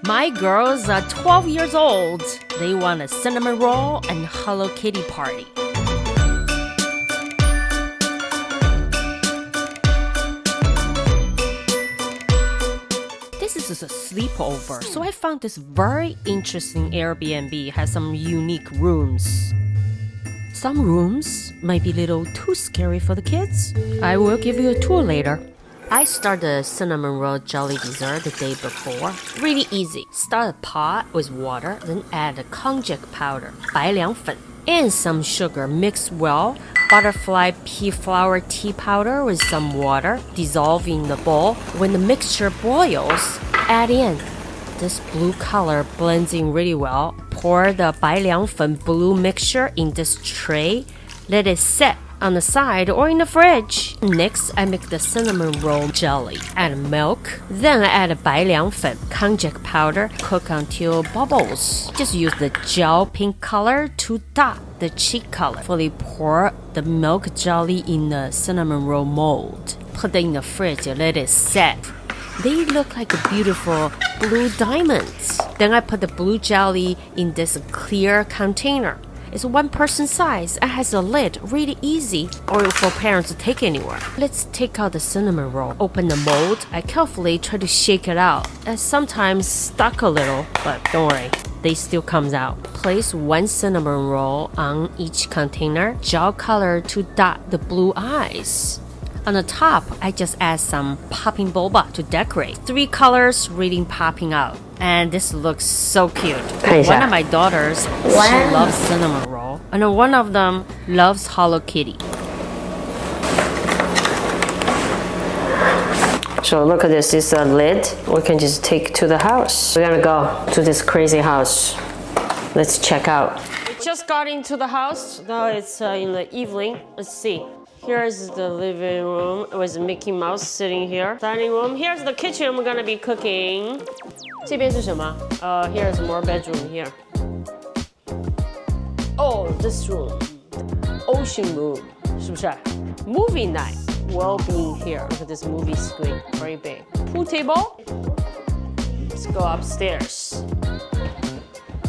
My girls are 12 years old. They want a Cinnamoroll and Hello Kitty party. This is a sleepover, so I found this very interesting Airbnb. It has some unique rooms. Some rooms might be a little too scary for the kids. I will give you a tour later. I started the Cinnamonroll Jelly Dessert the day before. Really easy. Start a pot with water, then add a konjac powder, 白凉粉, and some sugar. Mix well. Butterfly pea flower tea powder with some water. Dissolve in the bowl. When the mixture boils, add in. This blue color blends in really well. Pour the 白凉粉 blue mixture in this tray. Let it set on the side or in the fridge. Next, I make the Cinnamonroll jelly. Add milk. Then I add 白凉粉, konjac powder. Cook until bubbles. Just use the gel pink color to dot the cheek color. Fully pour the milk jelly in the Cinnamonroll mold. Put it in the fridge and let it set. They look like beautiful blue diamonds. Then I put the blue jelly in this clear container. It's one person size and has a lid, really easy, or for parents to take anywhere. Let's take out the cinnamon roll. Open the mold. I carefully try to shake it out. It sometimes stuck a little, but don't worry, they still comes out. Place one cinnamon roll on each container. Gel color to dot the blue eyes. On the top, I just add some popping boba to decorate. 3 colors really popping out. And this looks so cute. One of my daughters, she loves cinnamon roll. And one of them loves Hello Kitty. So look at this. This is a lid. We can just take to the house. We're gonna go to this crazy house. Let's check out. We just got into the house. Now it's in the evening. Let's see. Here's the living room with Mickey Mouse sitting here. Dining room. Here's the kitchen we're gonna be cooking. 这边是什么? Here's more bedroom here. Oh, this room. Ocean room. 是不是? Movie night. Well being here. Look at this movie screen. Very big. Pool table. Let's go upstairs.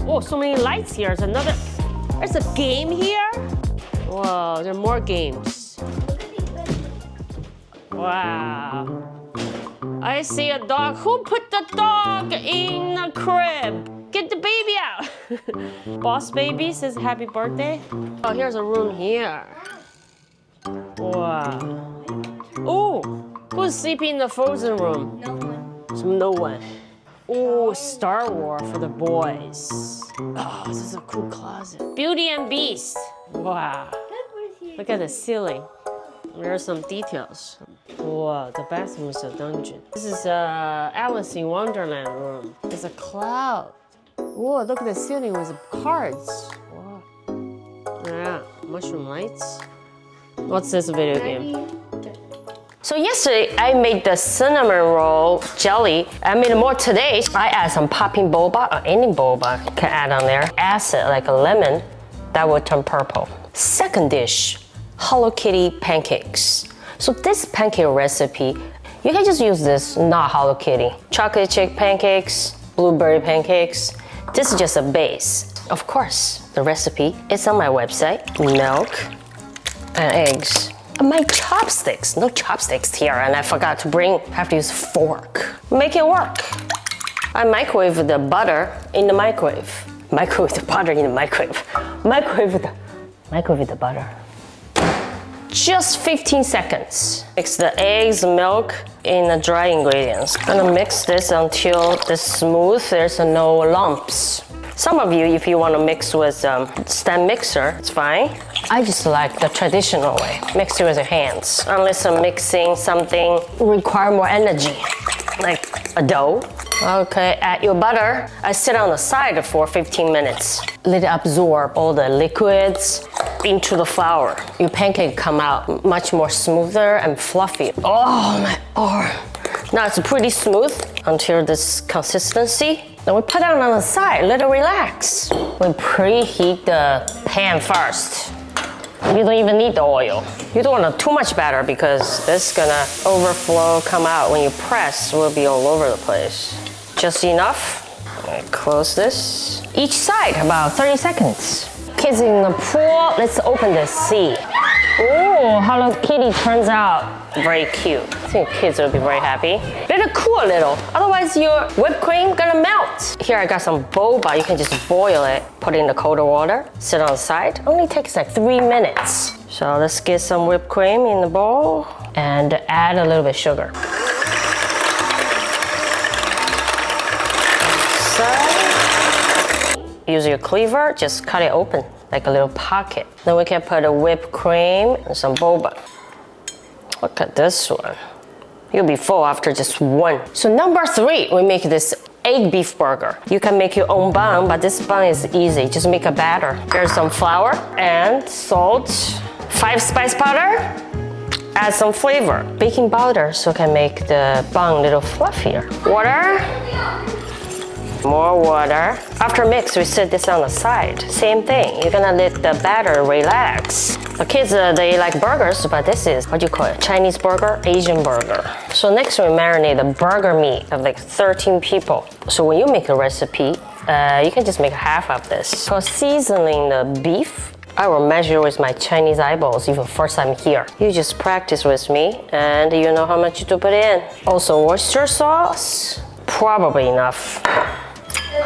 Oh, so many lights here. There's a game here. Whoa, there are more games. Wow. I see a dog. Who put the dog in a crib? Get the baby out. Boss baby says happy birthday. Oh, here's a room here. Wow. Oh, who's sleeping in the frozen room? No one. No one. Oh, Star Wars for the boys. Oh, this is a cool closet. Beauty and Beast. Wow. Look at the ceiling. There are some details. Wow, the bathroom is a dungeon. This is Alice in Wonderland room. There's a cloud. Whoa, look at the ceiling with cards. Wow. Yeah, mushroom lights. What's this video game? So yesterday, I made the Cinnamonroll jelly. I made more today. I add some popping boba, or any boba you can add on there. Acid, like a lemon, that will turn purple. Second dish, Hello Kitty pancakes. So this pancake recipe, you can just use this, not Hello Kitty. Chocolate chip pancakes, blueberry pancakes. This is just a base. Of course, the recipe is on my website. Milk and eggs. My chopsticks, no chopsticks here, and I forgot to bring, have to use fork. Make it work. I microwave the butter in the microwave. Microwave the butter in the microwave. Microwave the butter. Just 15 seconds. Mix the eggs, milk, in the dry ingredients. Gonna mix this until it's smooth, there's no lumps. Some of you, if you want to mix with stand mixer, it's fine. I just like the traditional way. Mix it with your hands. Unless I'm mixing something require more energy, like a dough. Okay, add your butter. I sit on the side for 15 minutes. Let it absorb all the liquids into the flour. Your pancake come out much more smoother and fluffy. Oh my arm. Now it's pretty smooth until this consistency. Then we put it on the side, let it relax. We preheat the pan first. You don't even need the oil. You don't want too much batter because this is gonna overflow, come out. When you press, it will be all over the place. Just enough. Close this. Each side, about 30 seconds. Kids in the pool, let's open this, see. Oh, Hello Kitty turns out very cute. I think kids will be very happy. Let it cool a little, otherwise your whipped cream gonna melt. Here I got some boba, you can just boil it, put it in the cold water, sit on the side. Only takes like 3 minutes. So let's get some whipped cream in the bowl and add a little bit of sugar. Use your cleaver, just cut it open like a little pocket. Then we can put a whipped cream and some boba. Look at this one. You'll be full after just one. So number 3, we make this egg beef burger. You can make your own bun, but this bun is easy. Just make a batter. Here's some flour and salt, 5 spice powder, add some flavor, baking powder so you can make the bun a little fluffier. Water. More water. After mix, we set this on the side. Same thing, you're gonna let the batter relax. The kids, they like burgers, but this is, what do you call it? Chinese burger, Asian burger. So next we marinate the burger meat of like 13 people. So when you make a recipe, you can just make half of this. For seasoning the beef, I will measure with my Chinese eyeballs even first time here. You just practice with me and you know how much to put in. Also oyster sauce, probably enough.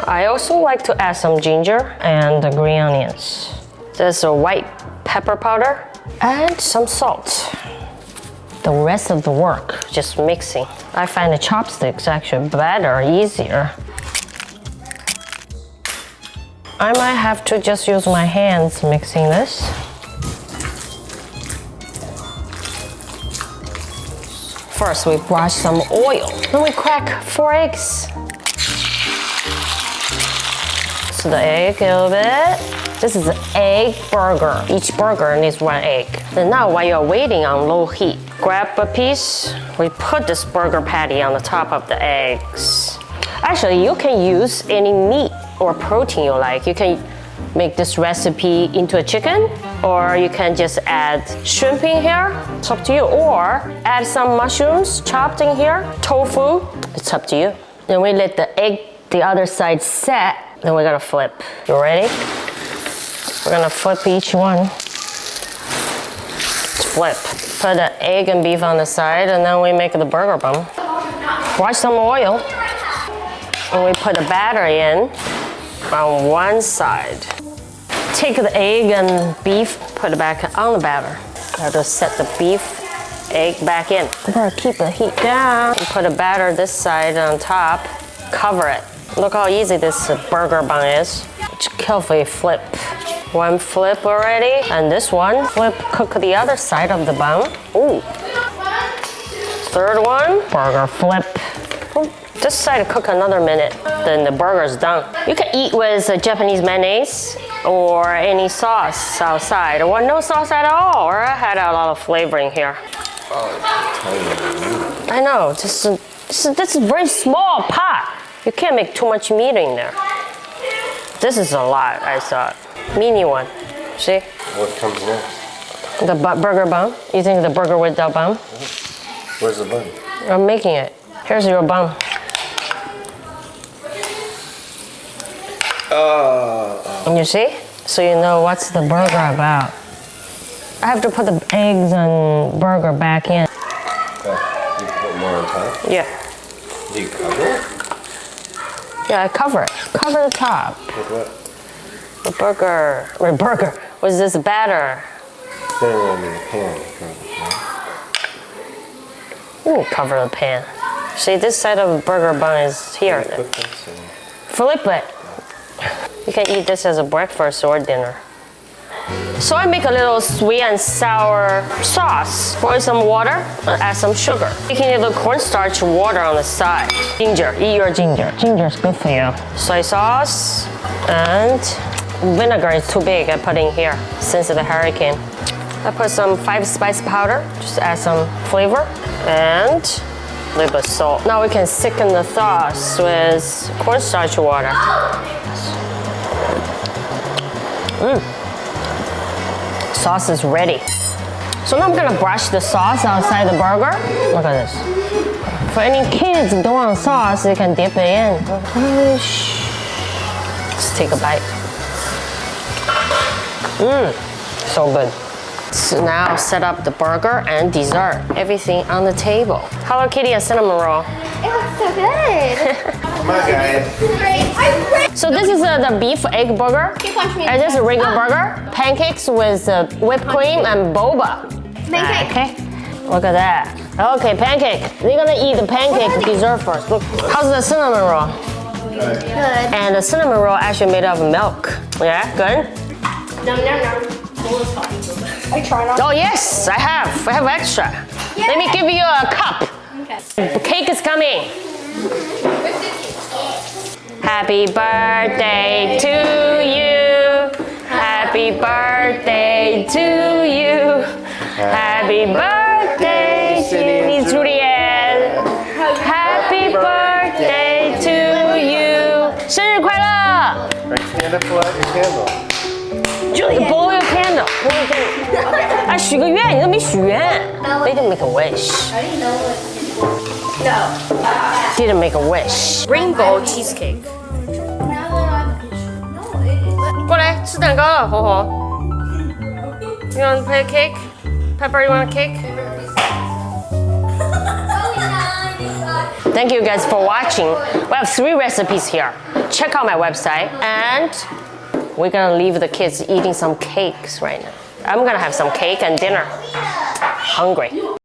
I also like to add some ginger and the green onions. There's a white pepper powder and some salt. The rest of the work, just mixing. I find the chopsticks actually better, easier. I might have to just use my hands mixing this. First we brush some oil, then we crack 4 eggs. So the egg a little bit. This is an egg burger. Each burger needs 1 egg. Then now while you're waiting on low heat, grab a piece. We put this burger patty on the top of the eggs. Actually, you can use any meat or protein you like. You can make this recipe into a chicken, or you can just add shrimp in here. It's up to you. Or add some mushrooms chopped in here, tofu. It's up to you. Then we let the egg, the other side set. Then we're gonna flip. You ready? We're gonna flip each one. Let's flip. Put the egg and beef on the side, and then we make the burger bun. Wash some oil. And we put the batter in on one side. Take the egg and beef, put it back on the batter. Have to set the beef, egg back in. Better keep the heat down. And put the batter this side on top. Cover it. Look how easy this burger bun is. Just carefully flip. One flip already, and this one flip, cook the other side of the bun. Ooh. Third one, burger flip. Ooh. This side cook another minute, then the burger's done. You can eat with Japanese mayonnaise or any sauce outside, or no sauce at all, or I had a lot of flavor in here. I know, this is a very small pot. You can't make too much meat in there. This is a lot, I thought. Mini one, see? What comes next? The burger bun. You think the burger with the bun? Where's the bun? I'm making it. Here's your bun. And you see? So you know what's the burger about. I have to put the eggs and burger back in. You put more on top? Yeah. Do you cover it? Yeah, I cover it. Cover the top. With what? The burger with this batter. No, in the pan. Ooh, cover the pan. See, this side of the burger bun is here. Flip it. You can eat this as a breakfast or dinner. So I make a little sweet and sour sauce. Pour some water and add some sugar. Making a little cornstarch water on the side. Ginger, eat your ginger. Ginger is good for you. Soy sauce and vinegar is too big. I put in here since it's a hurricane. I put some 5 spice powder, just add some flavor and a little bit of salt. Now we can thicken the sauce with cornstarch water. Sauce is ready. So now I'm gonna brush the sauce outside the burger. Look at this. For any kids who don't want sauce, they can dip it in. Brush. Let's take a bite. So good. So now set up the burger and dessert. Everything on the table. Hello Kitty and Cinnamoroll. It looks so good. Come on, guys. So this is the beef egg burger. And this is a regular burger. Pancakes with whipped cream and boba. Pancake. Okay. Look at that. Okay, pancake. We're gonna eat the pancake dessert first. Look, how's the cinnamon roll? Good. And the cinnamon roll actually made of milk. Yeah, good. No. I tried on. Oh yes, I have extra. Yay. Let me give you a cup. Okay. The cake is coming. Happy birthday to you. Happy birthday to you. Happy birthday, Cindy Juliet. Happy birthday to you. 生日快乐 Right, stand up, light your candle. Blow your candle. Blow your candle. 哎，许个愿，你都没许愿。They didn't make a wish. I didn't know it. No. Didn't make a wish. Rainbow cheesecake. 过来吃蛋糕了，火火。You want to play a cake? Pepper, you want a cake? Thank you guys for watching. We have 3 recipes here. Check out my website, and we're gonna leave the kids eating some cakes right now. I'm gonna have some cake and dinner. Hungry.